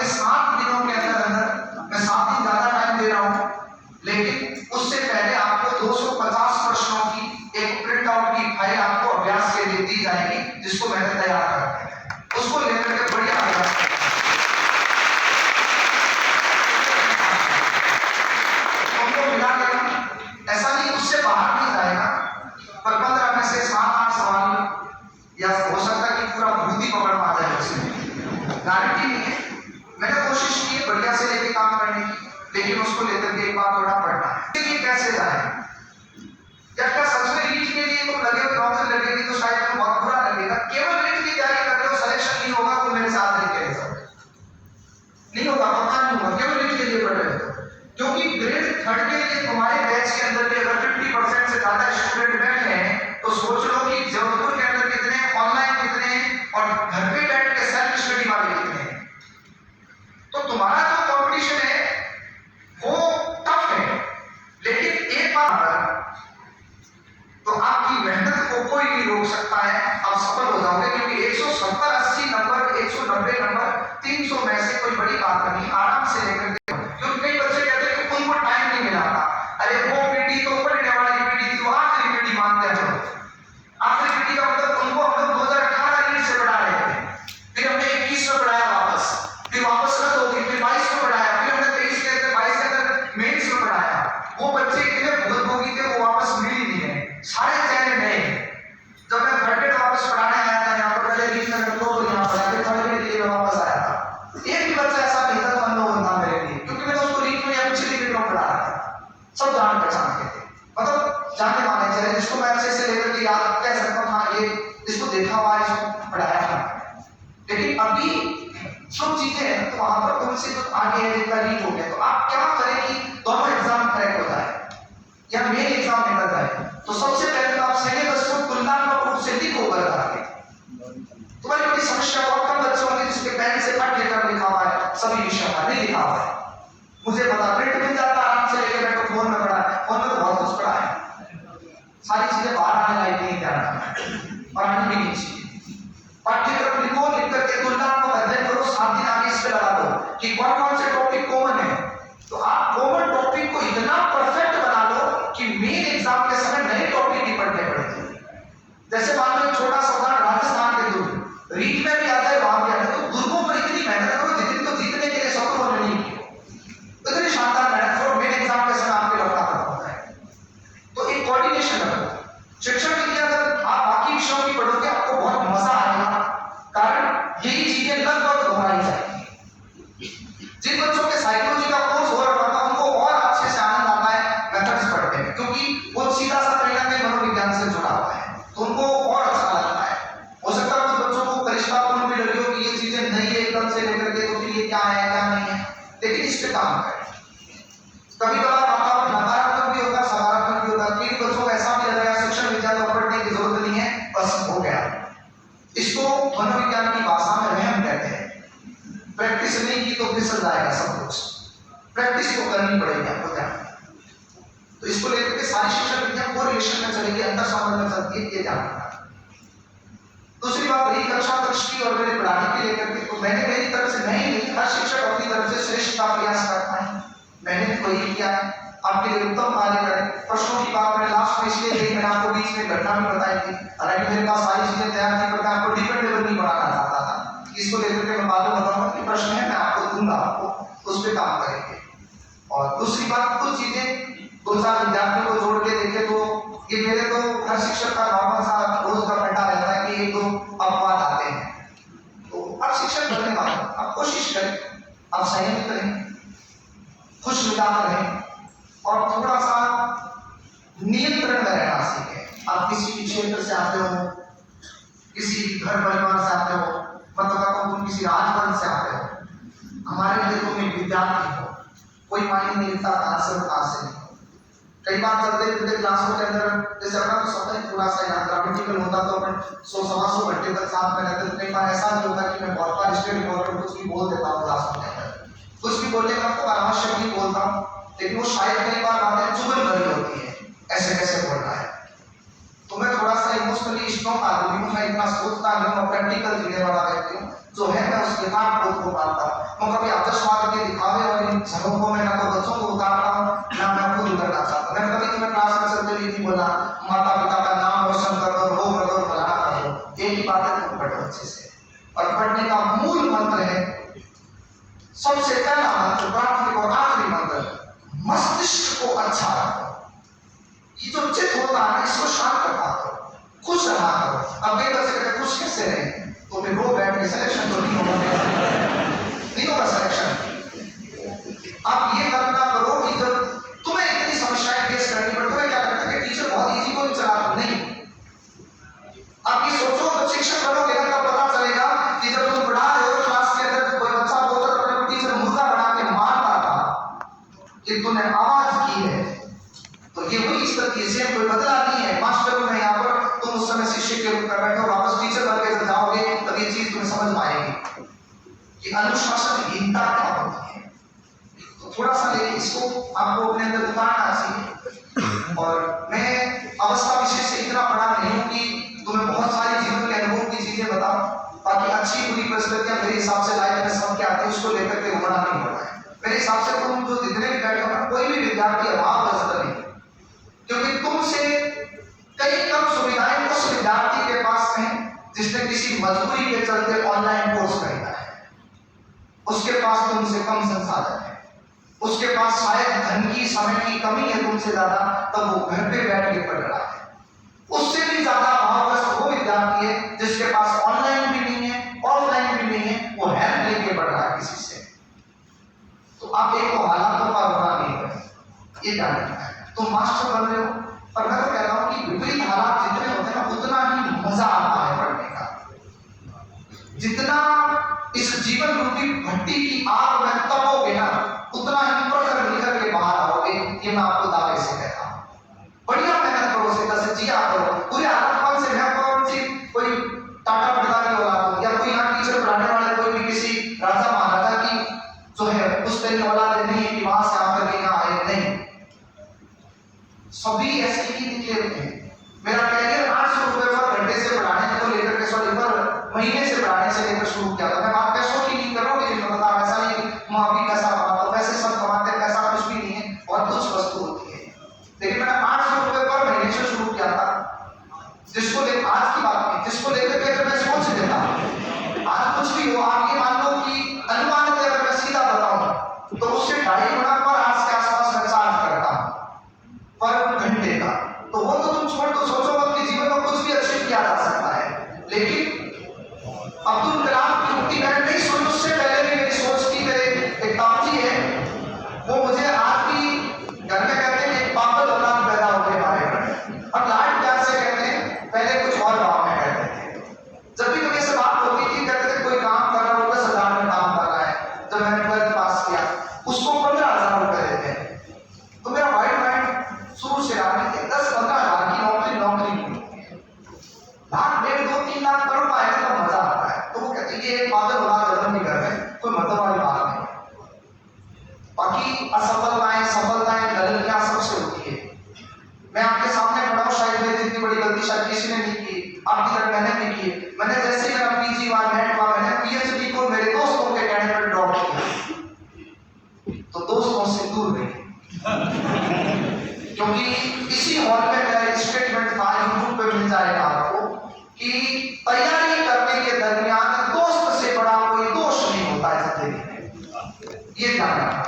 अगले 7 दिनों के अंदर मैं 7 दिन ज्यादा टाइम दे रहा हूं, लेकिन उससे पहले आपको 250 प्रश्नों की एक प्रिंट आउट की फाइल आपको अभ्यास के लिए दी जाएगी, जिसको मैंने तैयार करके है, उसको लेकर के बढ़िया अभ्यास ऐसा नहीं उससे बाहर नहीं जाएगा, पर 15 में से 7-8 सवाल या हो सकता है कि पूरा भूत ही पकड़ पा जाए, उसमें गारंटी नहीं है। मैंने कोशिश की है बढ़िया से लेके काम करने की, लेकिन उसको लेकर के एक बार थोड़ा पढ़ना है कि कैसे जाए। या क्या सच में रीट के लिए तुम लगे हो, नौकरी लगेगी तो शायद तुम्हें बहुत बुरा लगेगा। केवल रीट की तैयारी कर रहे हो, सिलेक्शन नहीं होगा तो मेरे साथ लेके नहीं होगा, पता नहीं होगा, केवल रीट के लिए पढ़ रहे हो। क्योंकि ग्रेड 3 के लिए तुम्हारे बैच के अंदर भी अगर 50% से ज्यादा स्टूडेंट बैठे हैं तो सोच लो कि जबलपुर के अंदर कितने, ऑनलाइन कितने, और घर पे बैठ के सेल्फ स्टडी वाले कितने हैं। तो तुम्हारा जो कंपटीशन है वो टफ है, लेकिन एक बार तो आपकी मेहनत को कोई नहीं रोक सकता है, आप सफल हो जाओगे। क्योंकि 170, 80 नंबर, 190 नंबर, 300 में से कोई बड़ी बात नहीं, आराम से लेकर के। क्योंकि कई बच्चे कहते हैं कि उनको टाइम नहीं मिला था, अरे वो पीढ़ी तो पढ़ने वाली पीढ़ी थी, वो आखिरी पीढ़ी मानते हैं। चलो आखिरी पीढ़ी का मतलब उनको हम लोग 2018 रीट से पढ़ा रहे थे, फिर हमने 21 में पढ़ाया वापस, फिर वापस रद्द हो गई, फिर 22 में पढ़ाया, फिर हमने 23 के अंदर 22 के अंदर मेंस में पढ़ाया। वो बच्चे इतने भूतभोगी थे, वो वापस मिल ही नहीं है, सारे चेहरे नए। जब मैं थर्ड ग्रेड वापस पढ़ाने आया था यहाँ पर, पहले रीट में तो यहाँ पढ़ा, फिर थर्ड ग्रेड के लिए वापस आया था, एक भी बच्चा ऐसा नहीं था तो अननोन था मेरे लिए, क्योंकि मैंने उसको रीट में या पिछली ग्रेड में पढ़ा रहा था। सब जान पहचान के थे, मतलब जाने माने चेहरे, जिसको मैं अच्छे से लेकर के याद कह सकता हूँ, हाँ ये इसको देखा हुआ है, इसको पढ़ाया था। लेकिन अभी सब चीजें हैं तो वहां पर तुमसे कुछ आगे है, जिनका रीट हो गया, तो आप क्या करें कि दोनों एग्जाम क्रैक हो जाए या मेन एग्जाम निकल जाए। तो सबसे पहले तो आप सिलेबस को तुलनात्मक रूप से लिखो कर करके। तुम्हारी बड़ी समस्या बहुत कम बच्चे होंगे जिसके पेन से पाठ्यक्रम लिखा हुआ है, सभी विषयों का नहीं लिखा हुआ है। मुझे पता, प्रिंट मिल जाता आराम से लेके बैठो, फोन में पढ़ा है, फोन में तो बहुत कुछ पढ़ा है, सारी चीजें बाहर आने लायक नहीं, ध्यान और आने भी नहीं चाहिए। पाठ्यक्रम लिखो, लिख करके तुलनात्मक अध्ययन करो, 7 दिन आगे इस पे लगा दो कि कौन कौन से टॉपिक कॉमन है। तो आप कॉमन टॉपिक को इतना परफेक्ट बना लो कि मेन एग्जाम के समय नए टॉपिक ही पढ़ने पड़ेंगे। जैसे मान लो छोटा सा उदाहरण, राजस्थान के दुर्ग, रीट में भी आता है, वहां भी आता है, तो दुर्गों पर इतनी मेहनत करो जितनी तो जीतने के लिए सफल होने नहीं की, इतनी शानदार मेहनत करो, मेन एग्जाम के समय आपके लौटा खत्म होता है। तो एक कोऑर्डिनेशन रखो। शिक्षण के लिए अगर आप बाकी विषयों की पढ़ोगे आपको बहुत मजा आएगा, कारण यही चीजें लगभग दोहराई जाएंगी। जिन बच्चों के साइकोलॉजी का कोर्स हो रहा था उनको और अच्छे से आनंद आता है मेथड्स पढ़ने में, क्योंकि वो सीधा सा कहीं ना कहीं मनोविज्ञान से जुड़ा हुआ है, तो उनको और अच्छा लगता है। हो सकता है कुछ बच्चों को करिश्मापूर्ण भी लगे हो कि ये चीजें नहीं है एकदम से लेकर के, तो फिर ये क्या है क्या नहीं है, लेकिन इस पे काम करें। कभी कभार वातावरण नकारात्मक भी होता, सकारात्मक भी होता, कई बच्चों को ऐसा भी लगेगा शिक्षण विज्ञान को पढ़ने की जरूरत नहीं है, बस हो गया। इसको मनोविज्ञान की भाषा में वहम कहते हैं। प्रैक्टिस नहीं की तो फिसल जाएगा सब कुछ, प्रैक्टिस तो करनी पड़ेगी आपको ध्यान। तो इसको लेकर के सारी शिक्षण विज्ञान को रिलेशन में चलेगी, अंतर संबंध में चलती है, ये ध्यान रखना। दूसरी बात रही कक्षा दृष्टि और मेरे पढ़ाने के लेकर के, तो मैंने मेरी तरफ से नहीं, हर शिक्षक अपनी तरफ से श्रेष्ठ का प्रयास करता है, मैंने तो यही किया है, आपके लिए उत्तम कार्य करें। प्रश्नों की बात मैंने लास्ट में इसलिए कही, मैंने आपको बीच में घटना भी बताई थी, हालांकि मेरे पास सारी चीजें तैयार थी, पर मैं आपको डिपेंडेबल नहीं बनाना चाहता था। इसको लेकर के मैं बाद में बताऊंगा कि प्रश्न है, मैं आपको दूंगा, आपको उस पर काम करेंगे। और दूसरी बात, कुछ चीजें 2-4 विद्यार्थियों को जोड़ के देखे तो ये मेरे तो हर शिक्षक का नॉर्मल सा रोज का घंटा रहता है कि 1-2 अपवाद आते हैं। तो आप शिक्षक बनने वाले, आप कोशिश करें, आप संयम करें, खुश मिजाज रहें और थोड़ा सा नियंत्रण में रहना सीखें। आप किसी भी क्षेत्र से आते हो, किसी घर परिवार से आते हो, मतलब तुम किसी राजवंश से आते हो, हमारे लिए तुम एक विद्यार्थी हो, कोई मायने नहीं लगता कहां से हो कहां से नहीं। कई बार चलते फिरते क्लासों के अंदर, जैसे अपना तो स्वतः ही थोड़ा सा यहाँ ग्रामेटिकल होता तो अपन 100-125 घंटे तक साथ में रहते, तो कई बार ऐसा नहीं होता कि मैं बहुत बार स्टेट रिकॉर्ड कुछ भी बोल देता हूँ क्लासों के अंदर, कुछ भी बोलने का तो अनावश्यक नहीं बोलता हूँ, लेकिन वो शायद कई बार बातें चुभन भरी होती है, ऐसे कैसे बोलना है। तो मैं थोड़ा सा इमोशनली स्ट्रॉन्ग आदमी हूँ, मैं इतना सोचता नहीं हूँ, प्रैक्टिकल जीने वाला व्यक्ति हूँ, जो है मैं उस यथार्थ बोध को मानता हूँ। वो कभी आदर्शवाद के दिखावे और इन झरोखों में ना तो बच्चों को उतारता हूँ ना मैं खुद उतरना चाहता। मैंने कभी तुम्हें क्लास में चलते हुए नहीं बोला माता पिता का नाम रोशन कर दो, वो कर दो, फलाना कर दो। एक ही बात है, तुम पढ़ो अच्छे से। और पढ़ने का मूल मंत्र है, सबसे पहला मंत्र, प्राथमिक और आखिरी मंत्र, मस्तिष्क को अच्छा रखो। ये जो चित्त होता है इसको शांत रखा करो, खुश रहा करो। अब कई बच्चे कहते खुश कैसे रहे, तो फिर रो बैठ के सिलेक्शन तो नहीं होगा सिलेक्शन। आप ये कल्पना करो कि जब तुम्हें इतनी समस्याएं फेस करनी पड़ती, तुम्हें क्या लगता है कि टीचर बहुत इजी को चला नहीं। आप ये सोचो तो शिक्षक बनोगे ना तब पता चलेगा कि जब तुम पढ़ा रहे हो क्लास के अंदर कोई बच्चा बोलता तो टीचर मुर्गा बना के मारता था कि तूने आवाज की है, तो ये वही स्थिति है, कोई बदला नहीं है। मास्टर में यहाँ पर तुम उस समय शिक्षक के रूप में बैठो, वापस टीचर बन के जब जाओगे तब ये चीज तुम्हें समझ में आएगी कि अनुशासनहीनता क्या होती है। तो थोड़ा सा लेकिन इसको आपको अपने अंदर उतारना चाहिए। और मैं अवस्था विशेष से इतना बड़ा नहीं हूं कि तुम्हें बहुत सारी जीवन के अनुभव की चीजें बताऊं, ताकि अच्छी बुरी परिस्थितियां मेरे हिसाब से लाइफ में सब क्या आती है उसको लेकर के उमड़ा नहीं पड़ा है। मेरे हिसाब से तुम जो जितने भी बैठे हो ना, कोई भी विद्यार्थी अभाव ग्रस्त नहीं, क्योंकि तुमसे कई कम सुविधाएं उस विद्यार्थी के पास हैं जिसने किसी मजबूरी के चलते ऑनलाइन कोर्स खरीदा है। उसके पास तुमसे कम संसाधन है, उसके पास शायद धन की समय की कमी है तुमसे ज्यादा, तब वो घर पे बैठ के पढ़ रहा है। उससे भी ज्यादा अभावग्रस्त वो विद्यार्थी है जिसके पास ऑनलाइन भी नहीं है, ऑफलाइन भी नहीं है, वो हेल्प लेके पढ़ रहा है किसी से। तो आप एक तो हालातों का रुआ नहीं कर, ये जानना है। तो मास्टर बन रहे हो, पर मैं तो कह रहा हूं कि विपरीत हालात जितने होते हैं उतना ही मजा आता है पढ़ने का। जितना इस जीवन रूपी भट्टी की आग में तपोगे ना, उतना ही पढ़कर निकल के बाहर आओगे। ये मैं आपको दावे से कहता हूं। बढ़िया मेहनत करो, से जिया करो। पूरे आत्मकाल से मैं कौन सी कोई टाटा बिरला की औलाद या कोई यहाँ टीचर पढ़ाने वाले कोई भी किसी राजा महाराजा की जो है उस तरह की औलाद नहीं है कि वहां से आकर के यहाँ आए, नहीं। सभी ऐसे ही निकले होते हैं। मेरा कैरियर 800 रुपए पर घंटे से पढ़ाने को लेकर के पर महीने से पढ़ाने से लेकर शुरू किया था। मैं बात पैसों की नहीं कर रहा हूँ, लेकिन बता ऐसा नहीं कि मैं अभी पैसा कमाता हूँ, वैसे सब कमाते हैं, पैसा कुछ भी नहीं है, बहुत कुछ वस्तु होती है। लेकिन मैंने 800 रुपए पर महीने से शुरू किया था, जिसको लेकर आज की बात नहीं, जिसको लेकर के मैं सोच लेता आज कुछ भी हो, आप ये मान लो कि अनुमान के अगर मैं सीधा बताऊं तो उससे 2.5 गुना पर आज के आसपास मैं चार्ज करता हूं पर घंटे का। तो वो तो तुम छोड़ दो, सोचो मत कि जीवन में कुछ भी अच्छे किया जा सकता है। लेकिन अब्दुल कलाम की उक्ति मैंने नहीं सुनी, उससे पहले भी मेरी सोच की मेरे एक ताऊजी है, वो मुझे आज भी घर में कहते हैं एक पागल औलाद पैदा होने वाले पर, और लाड प्यार से कहते हैं, पहले कुछ और गाँव में कहते थे। जब भी कभी से बात होती थी कहते थे कोई काम कर रहा हो 10,000 में काम कर रहा है। जब मैंने 12th पास किया उसको 15,000 रुपए देते हैं। तो मेरा वाइट माइंड शुरू से रहा है 10-15,000 की नौकरी लाख 1.5-2-3 लाख करोड़ पाएगा तो मजा आता है। तो वो कहते ये पागल औलाद जन्म नहीं कर रहे, कोई मतलब वाली बात नहीं। बाकी असफलताएं सफलताएं गलतियां सबसे होती है। मैं आपके सामने खड़ा हूं, शायद मेरी इतनी बड़ी गलती शायद किसी ने नहीं की, आपकी तरह मैंने नहीं की। मैंने जैसे ही मेरा पीजी हुआ, नेट हुआ, मैंने पीएचडी को मेरे दोस्तों के कहने पर ड्रॉप किया, तो दोस्तों से दूर रही। क्योंकि इसी हॉल में मेरा स्टेटमेंट था, यूट्यूब पे मिल जाएगा आपको, कि तैयारी करने के दरमियान दोस्त से बड़ा कोई दोष नहीं होता है जिंदगी में, ये जानना है।